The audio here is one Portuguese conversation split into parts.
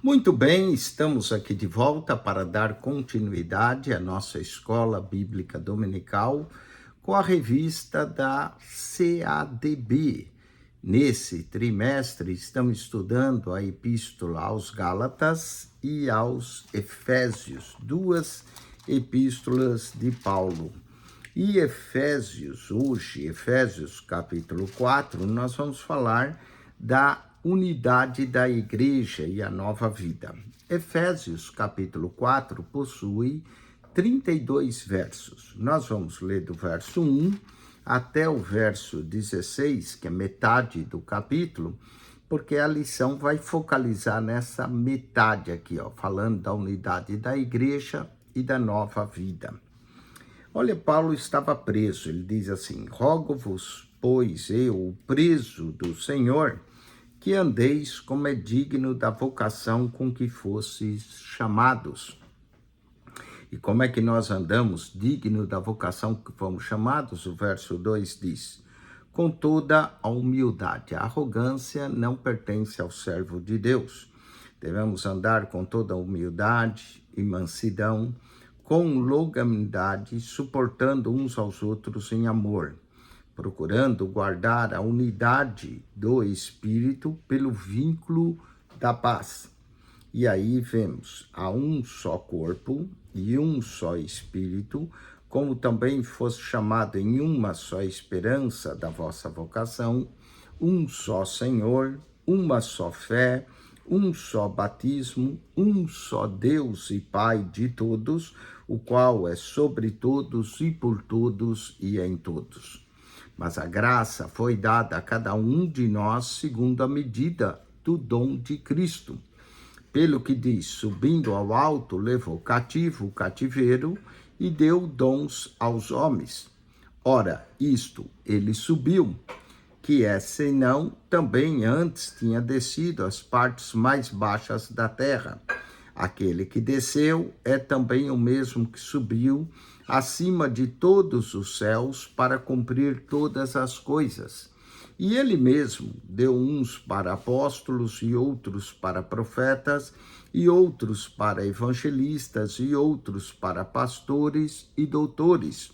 Muito bem, estamos aqui de volta para dar continuidade à nossa escola bíblica dominical com a revista da CADB. Nesse trimestre, estamos estudando a Epístola aos Gálatas e aos Efésios, duas epístolas de Paulo. E Efésios capítulo 4, nós vamos falar da unidade da igreja e a nova vida. Efésios capítulo 4 possui 32 versos. Nós vamos ler do verso 1 até o verso 16, que é metade do capítulo, porque a lição vai focalizar nessa metade aqui, falando da unidade da igreja e da nova vida. Olha, Paulo estava preso, ele diz assim: rogo-vos, pois eu, o preso do Senhor, que andeis como é digno da vocação com que fostes chamados. E como é que nós andamos digno da vocação que fomos chamados? O verso 2 diz: com toda a humildade. A arrogância não pertence ao servo de Deus. Devemos andar com toda a humildade e mansidão, com longanimidade, suportando uns aos outros em amor, procurando guardar a unidade do Espírito pelo vínculo da paz. E aí vemos, há um só corpo e um só Espírito, como também fosse chamado em uma só esperança da vossa vocação, um só Senhor, uma só fé, um só batismo, um só Deus e Pai de todos, o qual é sobre todos e por todos e em todos. Mas a graça foi dada a cada um de nós segundo a medida do dom de Cristo. Pelo que diz, subindo ao alto, levou cativo o cativeiro e deu dons aos homens. Ora, isto ele subiu, que é senão também antes tinha descido às partes mais baixas da terra. Aquele que desceu é também o mesmo que subiu acima de todos os céus para cumprir todas as coisas. E ele mesmo deu uns para apóstolos e outros para profetas e outros para evangelistas e outros para pastores e doutores,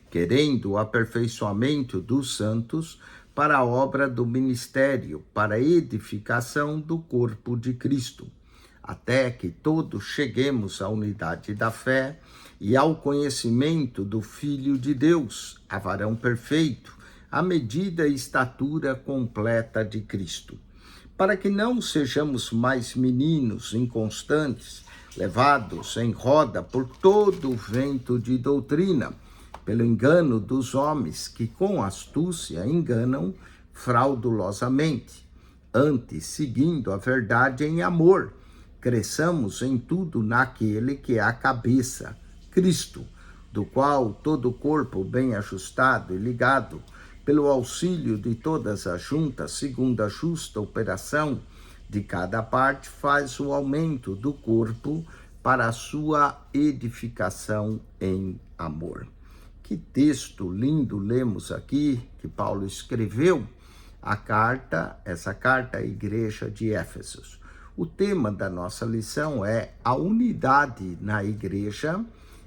querendo o aperfeiçoamento dos santos para a obra do ministério, para a edificação do corpo de Cristo, até que todos cheguemos à unidade da fé e ao conhecimento do Filho de Deus, a varão perfeito, à medida e estatura completa de Cristo, para que não sejamos mais meninos inconstantes, levados em roda por todo o vento de doutrina, pelo engano dos homens que com astúcia enganam fraudulosamente. Antes, seguindo a verdade em amor, cresçamos em tudo naquele que é a cabeça, Cristo, do qual todo o corpo bem ajustado e ligado, pelo auxílio de todas as juntas, segundo a justa operação de cada parte, faz o aumento do corpo para a sua edificação em amor. Que texto lindo lemos aqui, que Paulo escreveu, essa carta à igreja de Éfeso. O tema da nossa lição é a unidade na igreja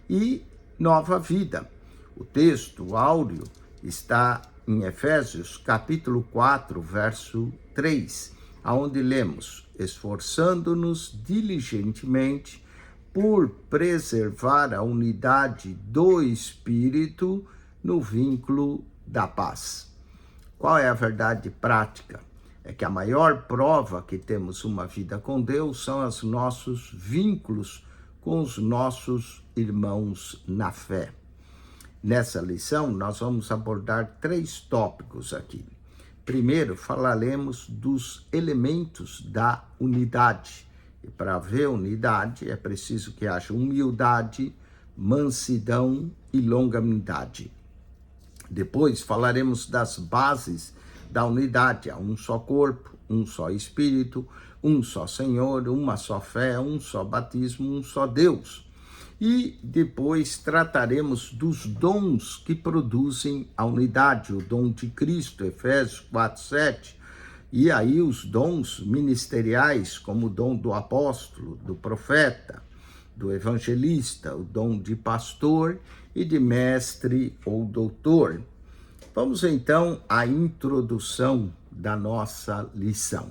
e nova vida. O texto áureo está em Efésios capítulo 4, verso 3, onde lemos: esforçando-nos diligentemente por preservar a unidade do Espírito no vínculo da paz. Qual é a verdade prática? É que a maior prova que temos uma vida com Deus são os nossos vínculos com os nossos irmãos na fé. Nessa lição, nós vamos abordar 3 tópicos aqui. Primeiro, falaremos dos elementos da unidade. E para haver unidade, é preciso que haja humildade, mansidão e longanimidade. Depois, falaremos das bases da unidade. Há um só corpo, um só Espírito, um só Senhor, uma só fé, um só batismo, um só Deus. E depois trataremos dos dons que produzem a unidade, o dom de Cristo, Efésios 4, 7, E aí os dons ministeriais, como o dom do apóstolo, do profeta, do evangelista, o dom de pastor e de mestre ou doutor. Vamos então à introdução da nossa lição.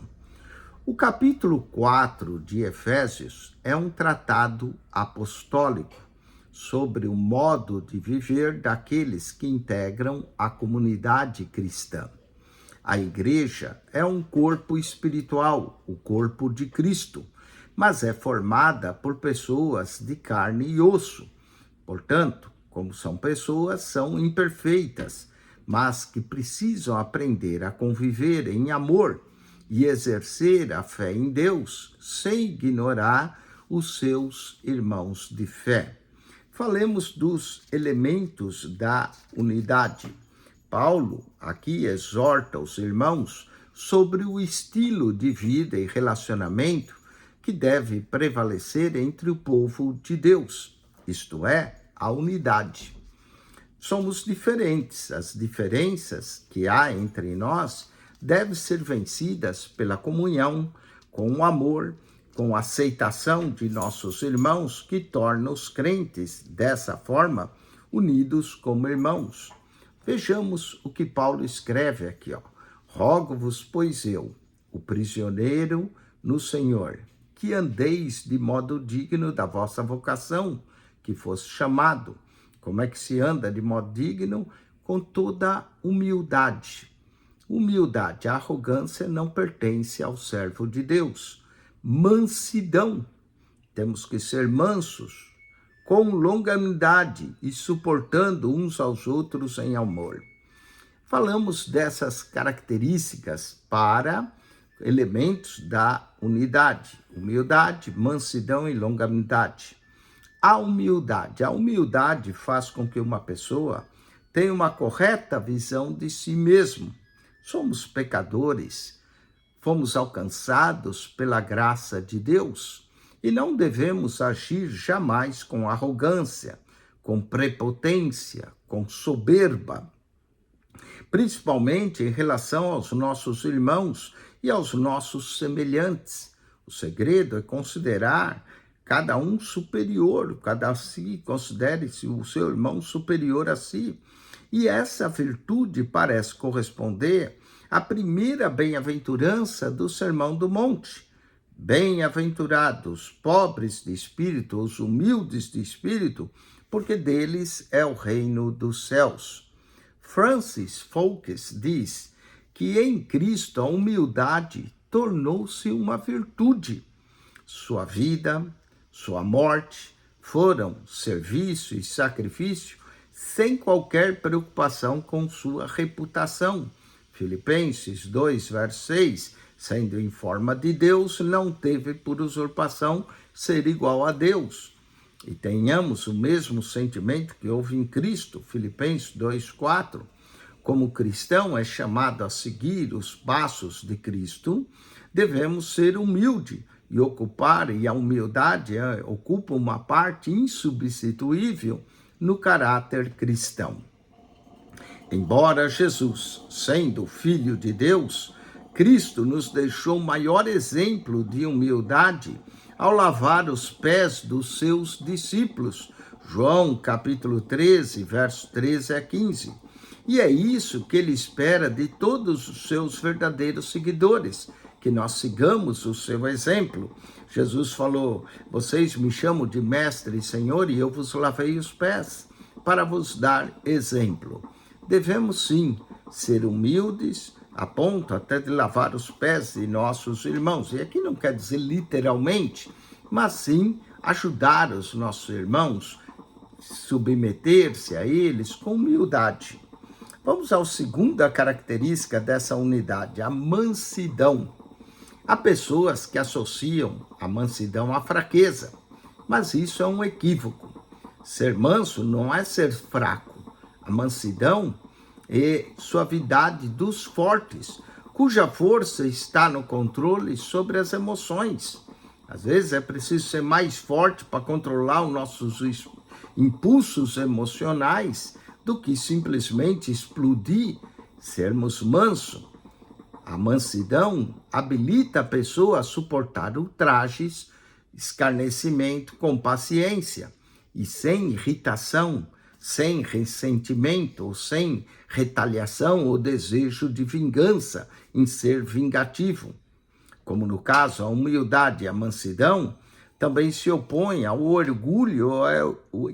O capítulo 4 de Efésios é um tratado apostólico sobre o modo de viver daqueles que integram a comunidade cristã. A igreja é um corpo espiritual, o corpo de Cristo, mas é formada por pessoas de carne e osso. Portanto, como são pessoas, são imperfeitas, mas que precisam aprender a conviver em amor e exercer a fé em Deus, sem ignorar os seus irmãos de fé. Falemos dos elementos da unidade. Paulo aqui exorta os irmãos sobre o estilo de vida e relacionamento que deve prevalecer entre o povo de Deus, isto é, a unidade. Somos diferentes, as diferenças que há entre nós devem ser vencidas pela comunhão, com o amor, com a aceitação de nossos irmãos, que torna os crentes, dessa forma, unidos como irmãos. Vejamos o que Paulo escreve aqui, Rogo-vos, pois eu, o prisioneiro no Senhor, que andeis de modo digno da vossa vocação, que fosse chamado. Como é que se anda de modo digno? Com toda humildade. Humildade, a arrogância não pertence ao servo de Deus. Mansidão, temos que ser mansos, com longanimidade e suportando uns aos outros em amor. Falamos dessas características para elementos da unidade: humildade, mansidão e longanimidade. A humildade faz com que uma pessoa tenha uma correta visão de si mesmo. Somos pecadores, fomos alcançados pela graça de Deus e não devemos agir jamais com arrogância, com prepotência, com soberba, principalmente em relação aos nossos irmãos e aos nossos semelhantes. O segredo é considerar cada um superior, cada si considere-se o seu irmão superior a si. E essa virtude parece corresponder à primeira bem-aventurança do Sermão do Monte. Bem-aventurados, pobres de espírito, os humildes de espírito, porque deles é o reino dos céus. Francis Folkes diz que em Cristo a humildade tornou-se uma virtude. Sua vida, sua morte foram serviço e sacrifício sem qualquer preocupação com sua reputação. Filipenses 2, verso 6, sendo em forma de Deus, não teve por usurpação ser igual a Deus. E tenhamos o mesmo sentimento que houve em Cristo, Filipenses 2, 4. Como cristão é chamado a seguir os passos de Cristo, devemos ser humildes e a humildade ocupa uma parte insubstituível no caráter cristão. Embora Jesus, sendo Filho de Deus, Cristo nos deixou o maior exemplo de humildade ao lavar os pés dos seus discípulos. João capítulo 13, versos 13 a 15. E é isso que ele espera de todos os seus verdadeiros seguidores, que nós sigamos o seu exemplo. Jesus falou: vocês me chamam de mestre e senhor e eu vos lavei os pés para vos dar exemplo. Devemos sim ser humildes, a ponto até de lavar os pés de nossos irmãos. E aqui não quer dizer literalmente, mas sim ajudar os nossos irmãos, submeter-se a eles com humildade. Vamos à segunda característica dessa unidade, a mansidão. Há pessoas que associam a mansidão à fraqueza, mas isso é um equívoco. Ser manso não é ser fraco. A mansidão é suavidade dos fortes, cuja força está no controle sobre as emoções. Às vezes é preciso ser mais forte para controlar os nossos impulsos emocionais do que simplesmente explodir, sermos mansos. A mansidão habilita a pessoa a suportar ultrajes, escarnecimento com paciência e sem irritação, sem ressentimento, ou sem retaliação ou desejo de vingança em ser vingativo. Como no caso, a humildade e a mansidão também se opõem ao orgulho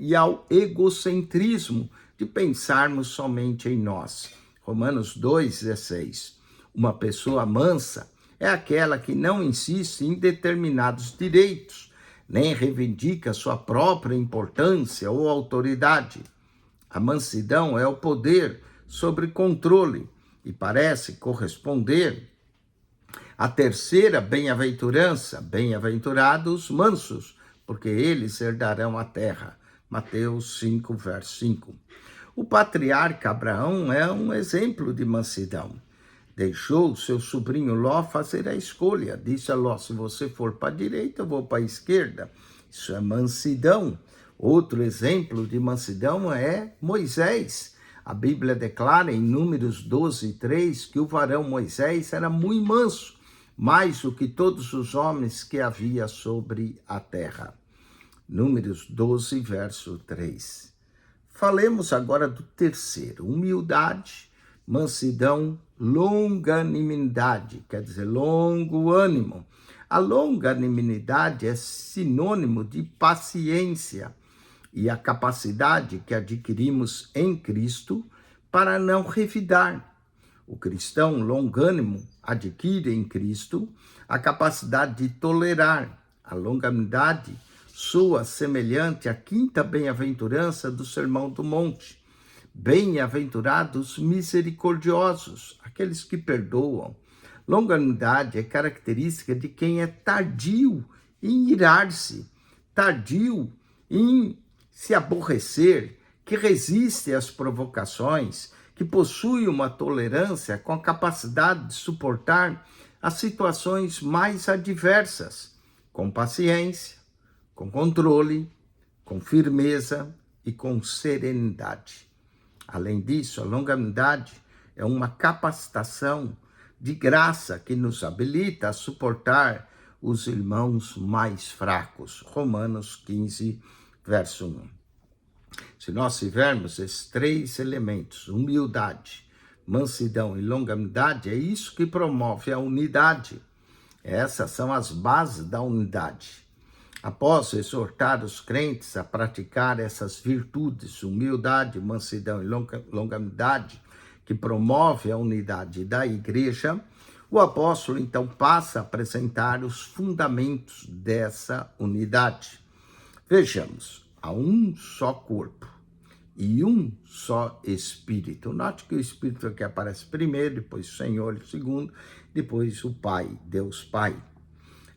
e ao egocentrismo de pensarmos somente em nós. Romanos 2,16. Uma pessoa mansa é aquela que não insiste em determinados direitos, nem reivindica sua própria importância ou autoridade. A mansidão é o poder sobre controle e parece corresponder à terceira bem-aventurança, bem-aventurados mansos, porque eles herdarão a terra. Mateus 5, verso 5. O patriarca Abraão é um exemplo de mansidão. Deixou seu sobrinho Ló fazer a escolha. Disse a Ló, se você for para a direita, eu vou para a esquerda. Isso é mansidão. Outro exemplo de mansidão é Moisés. A Bíblia declara em Números 12:3 que o varão Moisés era muito manso, mais do que todos os homens que havia sobre a terra. Números 12, verso 3. Falemos agora do terceiro, humildade, mansidão, longanimidade, quer dizer, longo ânimo. A longanimidade é sinônimo de paciência e a capacidade que adquirimos em Cristo para não revidar. O cristão longânimo adquire em Cristo a capacidade de tolerar. A longanimidade soa semelhante à quinta bem-aventurança do Sermão do Monte. Bem-aventurados misericordiosos, aqueles que perdoam. Longanimidade é característica de quem é tardio em irar-se, tardio em se aborrecer, que resiste às provocações, que possui uma tolerância com a capacidade de suportar as situações mais adversas, com paciência, com controle, com firmeza e com serenidade. Além disso, a longanimidade é uma capacitação de graça que nos habilita a suportar os irmãos mais fracos. Romanos 15, verso 1. Se nós tivermos esses três elementos, humildade, mansidão e longanimidade, é isso que promove a unidade. Essas são as bases da unidade. Após exortar os crentes a praticar essas virtudes, humildade, mansidão e longanimidade, que promove a unidade da igreja, o apóstolo então passa a apresentar os fundamentos dessa unidade. Vejamos, há um só corpo e um só Espírito. Note que o Espírito aqui aparece primeiro, depois o Senhor segundo, depois o Pai, Deus Pai.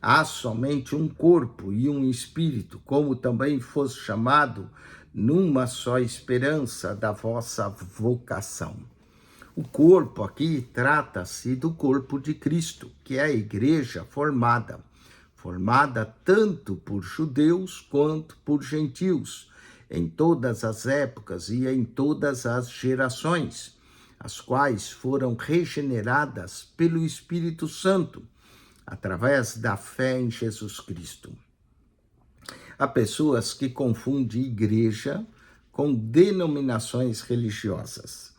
Há somente um corpo e um Espírito, como também fosse chamado numa só esperança da vossa vocação. O corpo aqui trata-se do corpo de Cristo, que é a igreja formada tanto por judeus quanto por gentios, em todas as épocas e em todas as gerações, as quais foram regeneradas pelo Espírito Santo, através da fé em Jesus Cristo. Há pessoas que confundem igreja com denominações religiosas.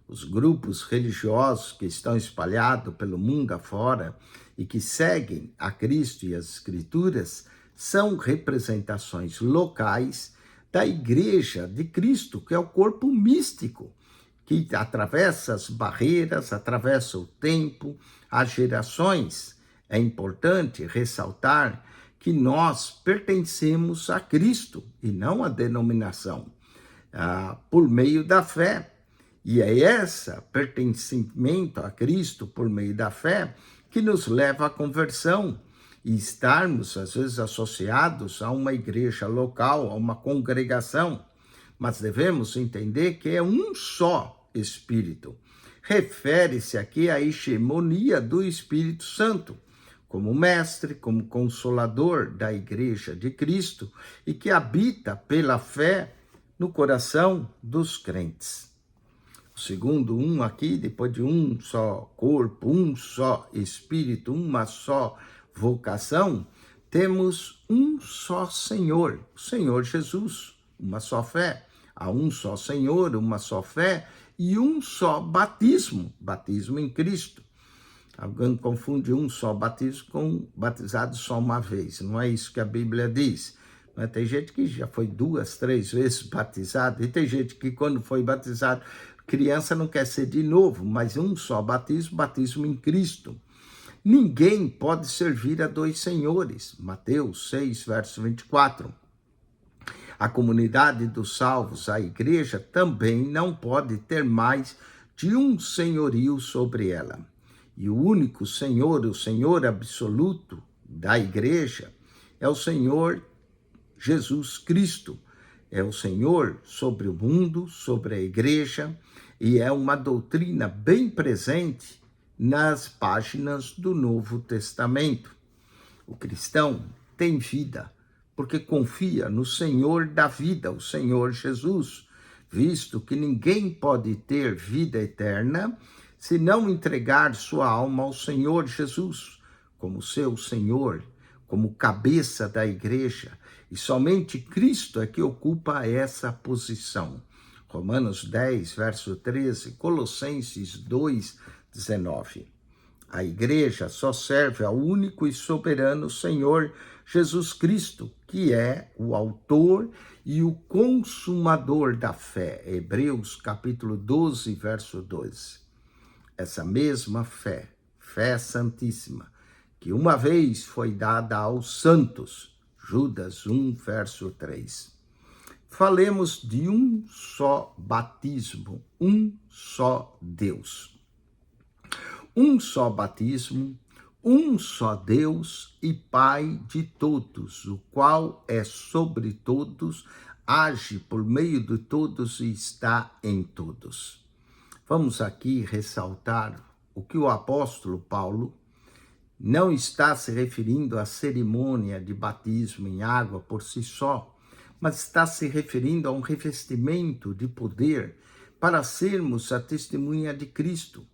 Os grupos religiosos que estão espalhados pelo mundo afora e que seguem a Cristo e as Escrituras são representações locais da igreja de Cristo, que é o corpo místico, que atravessa as barreiras, atravessa o tempo, as gerações. É importante ressaltar que nós pertencemos a Cristo e não à denominação, por meio da fé. E é esse pertencimento a Cristo por meio da fé que nos leva à conversão e estarmos, às vezes, associados a uma igreja local, a uma congregação. Mas devemos entender que é um só Espírito. Refere-se aqui à hegemonia do Espírito Santo, como mestre, como consolador da igreja de Cristo e que habita pela fé no coração dos crentes. O segundo um aqui, depois de um só corpo, um só espírito, uma só vocação, temos um só Senhor, o Senhor Jesus, uma só fé. Há um só Senhor, uma só fé e um só batismo, batismo em Cristo. Alguém confunde um só batismo com batizado só uma vez. Não é isso que a Bíblia diz. Tem gente que já foi 2, 3 vezes batizado, e tem gente que quando foi batizado, criança não quer ser de novo, mas um só batismo, batismo em Cristo. Ninguém pode servir a 2 senhores. Mateus 6, verso 24. A comunidade dos salvos, a igreja, também não pode ter mais de um senhorio sobre ela. E o único Senhor, o Senhor absoluto da igreja, é o Senhor Jesus Cristo. É o Senhor sobre o mundo, sobre a igreja, e é uma doutrina bem presente nas páginas do Novo Testamento. O cristão tem vida, porque confia no Senhor da vida, o Senhor Jesus, visto que ninguém pode ter vida eterna se não entregar sua alma ao Senhor Jesus, como seu Senhor, como cabeça da igreja, e somente Cristo é que ocupa essa posição. Romanos 10, verso 13, Colossenses 2, 19. A igreja só serve ao único e soberano Senhor Jesus Cristo, que é o autor e o consumador da fé. Hebreus capítulo 12, verso 12. Essa mesma fé, fé santíssima, que uma vez foi dada aos santos, Judas 1, verso 3. Falemos de um só batismo, um só Deus. Um só batismo, um só Deus e Pai de todos, o qual é sobre todos, age por meio de todos e está em todos. Vamos aqui ressaltar o que o apóstolo Paulo não está se referindo à cerimônia de batismo em água por si só, mas está se referindo a um revestimento de poder para sermos a testemunha de Cristo,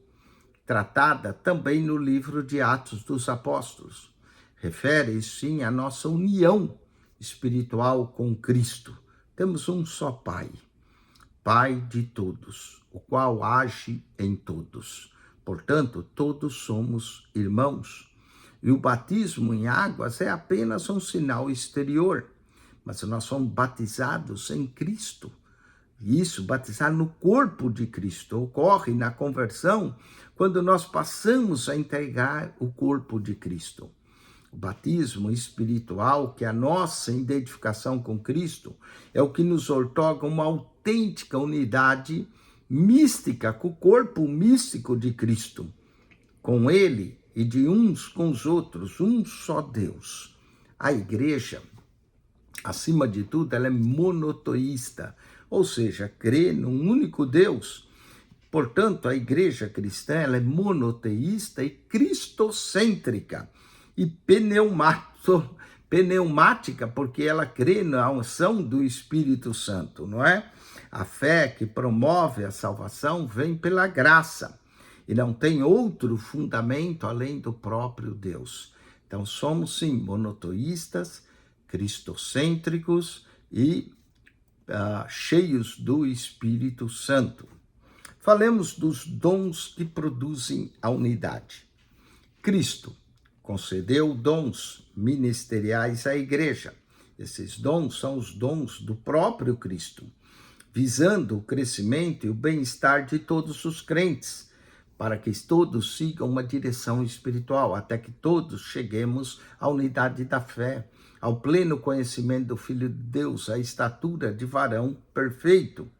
tratada também no livro de Atos dos Apóstolos. Refere, sim, à nossa união espiritual com Cristo. Temos um só Pai, Pai de todos, o qual age em todos. Portanto, todos somos irmãos. E o batismo em águas é apenas um sinal exterior, mas nós somos batizados em Cristo. Isso, batizar no corpo de Cristo, ocorre na conversão quando nós passamos a entregar o corpo de Cristo. O batismo espiritual, que é a nossa identificação com Cristo, é o que nos outorga uma autêntica unidade mística com o corpo místico de Cristo, com Ele e de uns com os outros, um só Deus. A igreja, acima de tudo, ela é monoteísta, ou seja, crê num único Deus. Portanto, a igreja cristã ela é monoteísta e cristocêntrica e pneumática, porque ela crê na unção do Espírito Santo, não é? A fé que promove a salvação vem pela graça e não tem outro fundamento além do próprio Deus. Então, somos sim monoteístas, cristocêntricos e cheios do Espírito Santo. Falemos dos dons que produzem a unidade. Cristo concedeu dons ministeriais à igreja. Esses dons são os dons do próprio Cristo, visando o crescimento e o bem-estar de todos os crentes, para que todos sigam uma direção espiritual, até que todos cheguemos à unidade da fé, ao pleno conhecimento do Filho de Deus, à estatura de varão perfeito.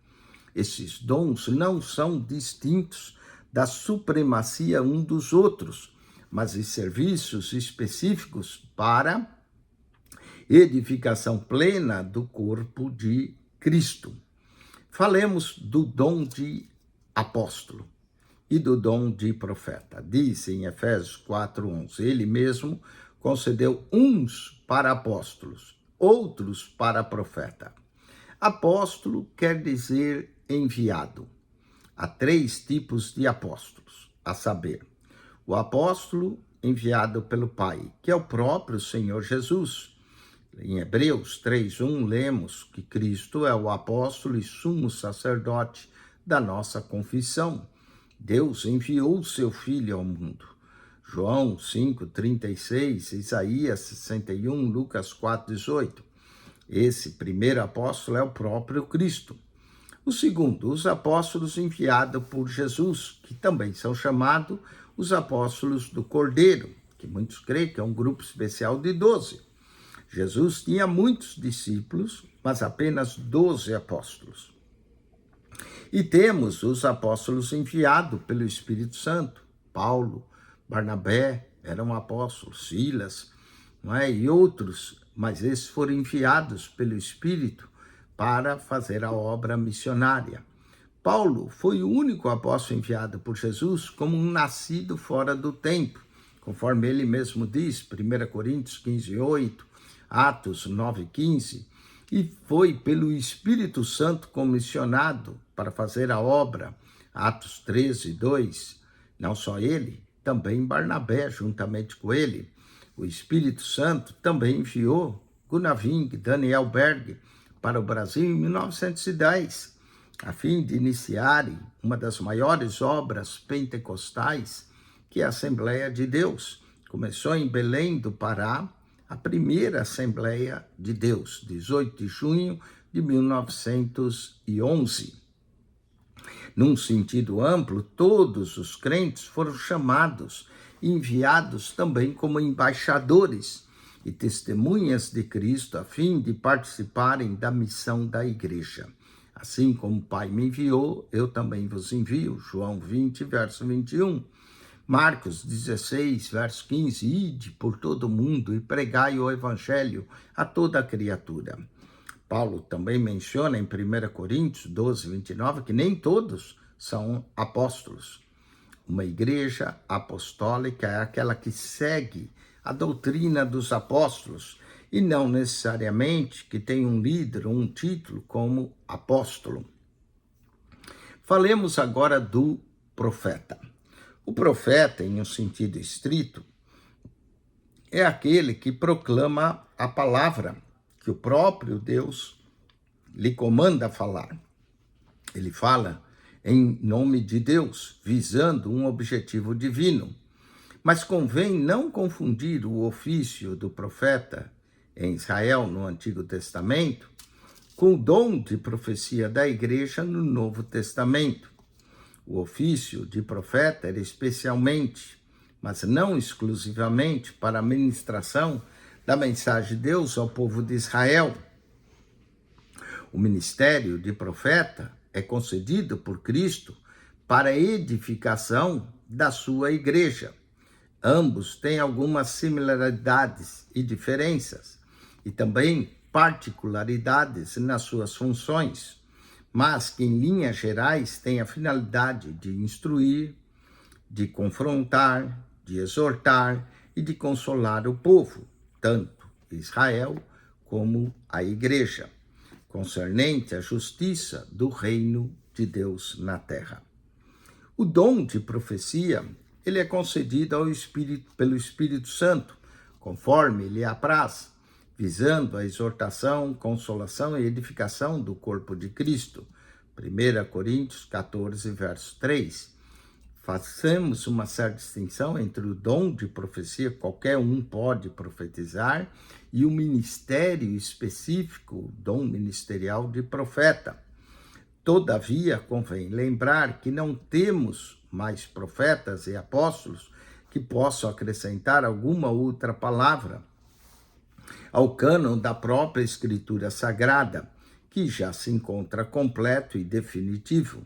Esses dons não são distintos da supremacia um dos outros, mas em serviços específicos para edificação plena do corpo de Cristo. Falemos do dom de apóstolo e do dom de profeta. Diz em Efésios 4:11, ele mesmo concedeu uns para apóstolos, outros para profeta. Apóstolo quer dizer enviado. há 3 tipos de apóstolos, a saber, o apóstolo enviado pelo Pai, que é o próprio Senhor Jesus. Em Hebreus 3:1 lemos que Cristo é o apóstolo e sumo sacerdote da nossa confissão. Deus enviou o seu Filho ao mundo. João 5:36, Isaías 61, Lucas 4:18. Esse primeiro apóstolo é o próprio Cristo. O segundo, os apóstolos enviados por Jesus, que também são chamados os apóstolos do Cordeiro, que muitos creem que é um grupo especial de 12. Jesus tinha muitos discípulos, mas apenas 12 apóstolos. E temos os apóstolos enviados pelo Espírito Santo. Paulo, Barnabé eram apóstolos, Silas, não é? E outros, mas esses foram enviados pelo Espírito para fazer a obra missionária. Paulo foi o único apóstolo enviado por Jesus como um nascido fora do tempo, conforme ele mesmo diz, 1 Coríntios 15:8, Atos 9:15, e foi pelo Espírito Santo comissionado para fazer a obra, Atos 13:2. Não só ele, também Barnabé, juntamente com ele. O Espírito Santo também enviou Gunnar Ving, Daniel Berg para o Brasil em 1910, a fim de iniciarem uma das maiores obras pentecostais, que é a Assembleia de Deus. Começou em Belém do Pará, a primeira Assembleia de Deus, 18 de junho de 1911. Num sentido amplo, todos os crentes foram chamados e enviados também como embaixadores e testemunhas de Cristo, a fim de participarem da missão da igreja. Assim como o Pai me enviou, eu também vos envio. João 20, verso 21. Marcos 16, verso 15. Ide por todo o mundo e pregai o evangelho a toda a criatura. Paulo também menciona em 1 Coríntios 12, 29, que nem todos são apóstolos. Uma igreja apostólica é aquela que segue a doutrina dos apóstolos e não necessariamente que tem um líder ou um título como apóstolo. Falemos agora do profeta. O profeta, em um sentido estrito, é aquele que proclama a palavra que o próprio Deus lhe comanda falar. Ele fala em nome de Deus, visando um objetivo divino. Mas convém não confundir o ofício do profeta em Israel, no Antigo Testamento, com o dom de profecia da igreja no Novo Testamento. O ofício de profeta era especialmente, mas não exclusivamente, para a ministração da mensagem de Deus ao povo de Israel. O ministério de profeta é concedido por Cristo para a edificação da sua igreja. Ambos têm algumas similaridades e diferenças, e também particularidades nas suas funções, mas que em linhas gerais têm a finalidade de instruir, de confrontar, de exortar e de consolar o povo, tanto Israel como a igreja, concernente à justiça do reino de Deus na terra. O dom de profecia, ele é concedido ao Espírito, pelo Espírito Santo, conforme lhe apraz, visando a exortação, consolação e edificação do corpo de Cristo. 1 Coríntios 14, verso 3. Façamos uma certa distinção entre o dom de profecia, qualquer um pode profetizar, e o ministério específico, o dom ministerial de profeta. Todavia, convém lembrar que não temos mais profetas e apóstolos que possam acrescentar alguma outra palavra ao cânon da própria Escritura Sagrada, que já se encontra completo e definitivo.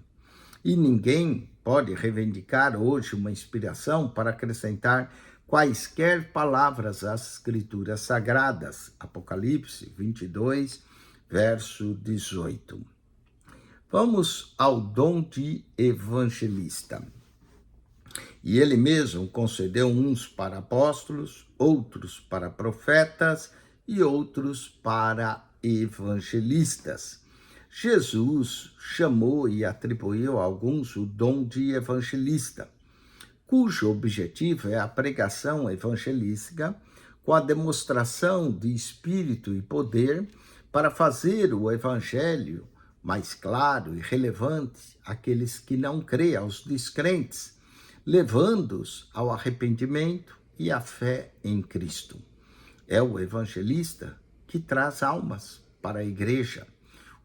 E ninguém pode reivindicar hoje uma inspiração para acrescentar quaisquer palavras às Escrituras Sagradas. Apocalipse 22, verso 18. Vamos ao dom de evangelista. E ele mesmo concedeu uns para apóstolos, outros para profetas e outros para evangelistas. Jesus chamou e atribuiu a alguns o dom de evangelista, cujo objetivo é a pregação evangelística com a demonstração de espírito e poder para fazer o evangelho mais claro e relevante àqueles que não creem, aos descrentes, levando-os ao arrependimento e à fé em Cristo. É o evangelista que traz almas para a igreja.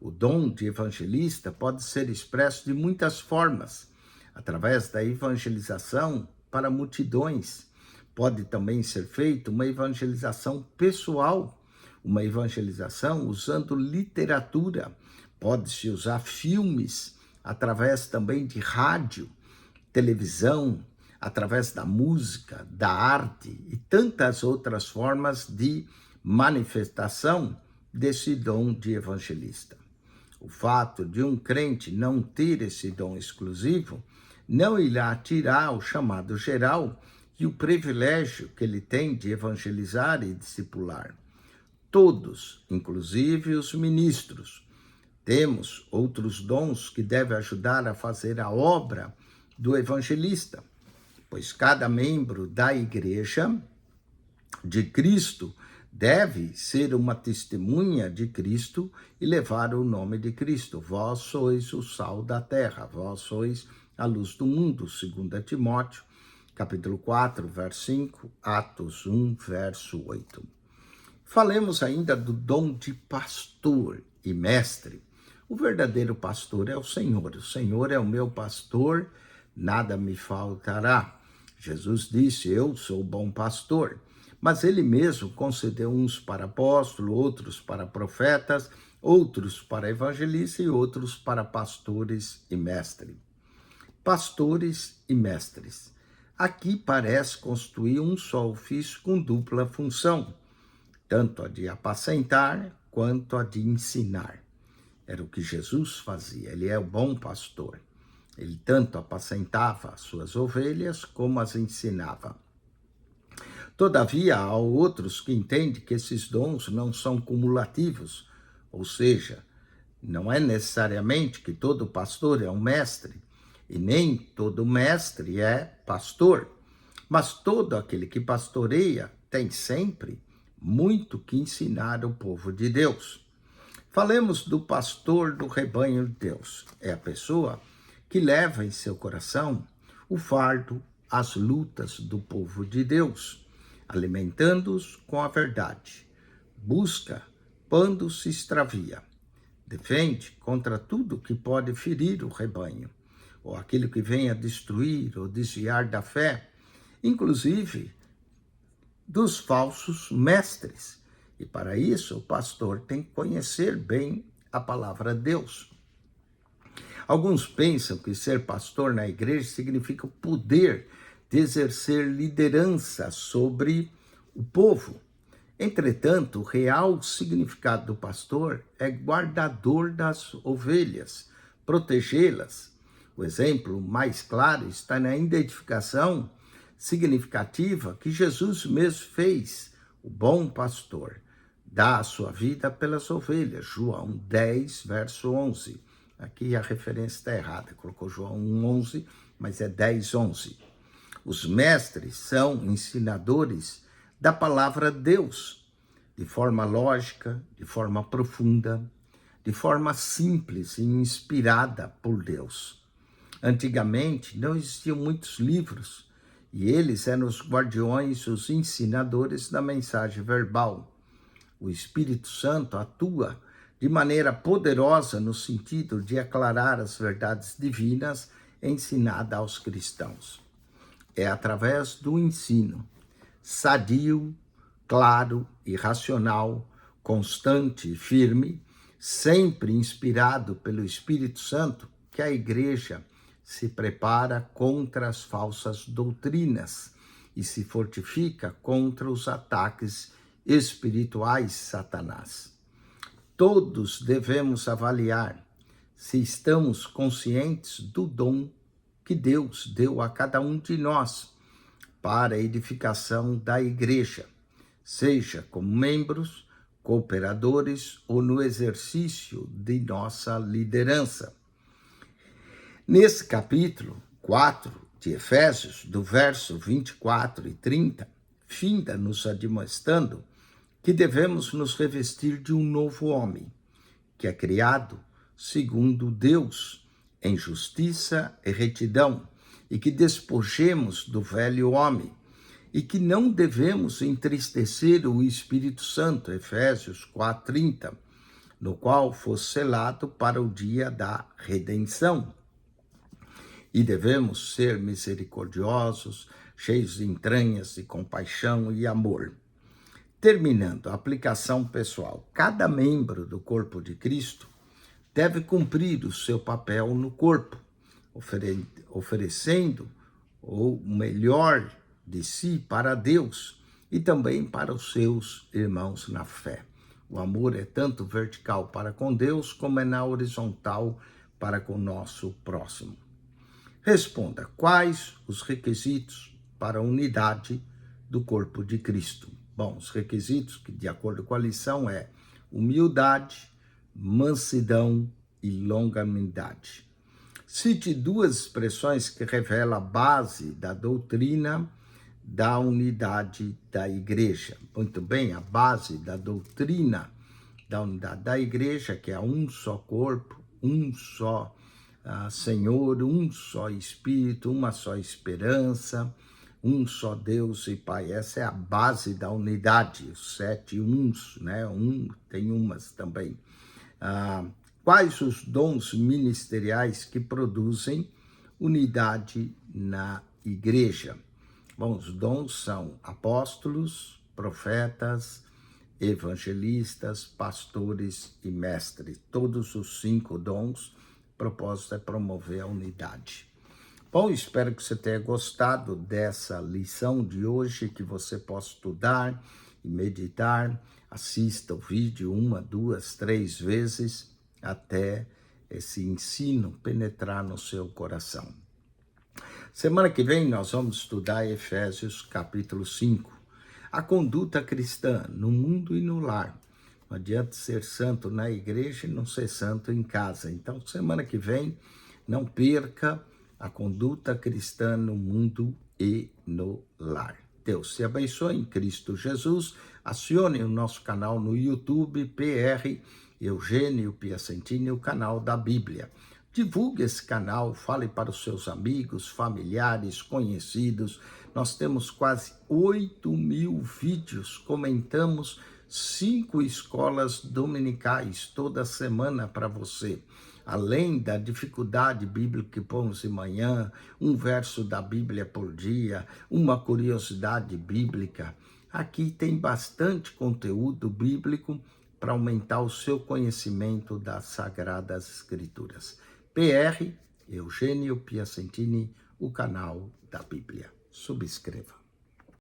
O dom de evangelista pode ser expresso de muitas formas, através da evangelização para multidões. Pode também ser feita uma evangelização pessoal, uma evangelização usando literatura. Pode-se usar filmes, através também de rádio, televisão, através da música, da arte e tantas outras formas de manifestação desse dom de evangelista. O fato de um crente não ter esse dom exclusivo não irá tirar o chamado geral e o privilégio que ele tem de evangelizar e discipular. Todos, inclusive os ministros, temos outros dons que devem ajudar a fazer a obra do evangelista, pois cada membro da igreja de Cristo deve ser uma testemunha de Cristo e levar o nome de Cristo. Vós sois o sal da terra, vós sois a luz do mundo, 2 Timóteo, capítulo 4, verso 5, Atos 1, verso 8. Falemos ainda do dom de pastor e mestre. O verdadeiro pastor é o Senhor é o meu pastor, nada me faltará. Jesus disse, eu sou o bom pastor. Mas ele mesmo concedeu uns para apóstolos, outros para profetas, outros para evangelistas e outros para pastores e mestres. Pastores e mestres. Aqui parece constituir um só ofício com dupla função, tanto a de apacentar quanto a de ensinar. Era o que Jesus fazia, ele é o bom pastor. Ele tanto apacentava as suas ovelhas como as ensinava. Todavia, há outros que entendem que esses dons não são cumulativos, ou seja, não é necessariamente que todo pastor é um mestre, e nem todo mestre é pastor, mas todo aquele que pastoreia tem sempre muito que ensinar ao povo de Deus. Falemos do pastor do rebanho de Deus. É a pessoa que leva em seu coração o fardo, as lutas do povo de Deus, alimentando-os com a verdade. Busca quando se extravia. Defende contra tudo que pode ferir o rebanho, ou aquilo que venha destruir ou desviar da fé, inclusive dos falsos mestres. E para isso o pastor tem que conhecer bem a palavra de Deus. Alguns pensam que ser pastor na igreja significa o poder de exercer liderança sobre o povo. Entretanto, o real significado do pastor é guardador das ovelhas, protegê-las. O exemplo mais claro está na identificação significativa que Jesus mesmo fez, o bom pastor, dá a sua vida pelas ovelhas. João 10, verso 11. Aqui a referência está errada, colocou João 1:11, mas é 10:11. Os mestres são ensinadores da palavra de Deus, de forma lógica, de forma profunda, de forma simples e inspirada por Deus. Antigamente não existiam muitos livros e eles eram os guardiões, os ensinadores da mensagem verbal. O Espírito Santo atua de maneira poderosa no sentido de aclarar as verdades divinas ensinadas aos cristãos. É através do ensino sadio, claro e racional, constante e firme, sempre inspirado pelo Espírito Santo, que a igreja se prepara contra as falsas doutrinas e se fortifica contra os ataques espirituais de Satanás. Todos devemos avaliar se estamos conscientes do dom que Deus deu a cada um de nós para a edificação da igreja, seja como membros, cooperadores ou no exercício de nossa liderança. Nesse capítulo 4 de Efésios, do verso 24 e 30, finda nos admoestando que devemos nos revestir de um novo homem, que é criado segundo Deus, em justiça e retidão, e que despojemos do velho homem, e que não devemos entristecer o Espírito Santo, Efésios 4:30, no qual foi selado para o dia da redenção. E devemos ser misericordiosos, cheios de entranhas, de compaixão e amor. Terminando a aplicação pessoal, cada membro do corpo de Cristo deve cumprir o seu papel no corpo, oferecendo o melhor de si para Deus e também para os seus irmãos na fé. O amor é tanto vertical para com Deus como é na horizontal para com o nosso próximo. Responda, quais os requisitos para a unidade do corpo de Cristo? Bom, os requisitos, que de acordo com a lição, é humildade, mansidão e longanimidade. Cite duas expressões que revelam a base da doutrina da unidade da igreja. Muito bem, a base da doutrina da unidade da igreja, que é um só corpo, um só Senhor, um só Espírito, uma só esperança, um só Deus e Pai. Essa é a base da unidade, os 7 uns, né? Tem umas também. Quais os dons ministeriais que produzem unidade na igreja? Bom, os dons são apóstolos, profetas, evangelistas, pastores e mestres. Todos os 5 dons. O propósito é promover a unidade. Bom, espero que você tenha gostado dessa lição de hoje, que você possa estudar e meditar. Assista o vídeo 1, 2, 3 vezes até esse ensino penetrar no seu coração. Semana que vem nós vamos estudar Efésios capítulo 5. A conduta cristã no mundo e no lar. Não adianta ser santo na igreja e não ser santo em casa. Então, semana que vem, não perca a conduta cristã no mundo e no lar. Deus te abençoe em Cristo Jesus. Acione o nosso canal no YouTube, PR Eugênio Piacentini, o canal da Bíblia. Divulgue esse canal, fale para os seus amigos, familiares, conhecidos. Nós temos quase 8.000 vídeos, comentamos 5 escolas dominicais toda semana para você. Além da dificuldade bíblica que pomos de manhã, um verso da Bíblia por dia, uma curiosidade bíblica. Aqui tem bastante conteúdo bíblico para aumentar o seu conhecimento das Sagradas Escrituras. PR Eugênio Piacentini, o canal da Bíblia. Subscreva.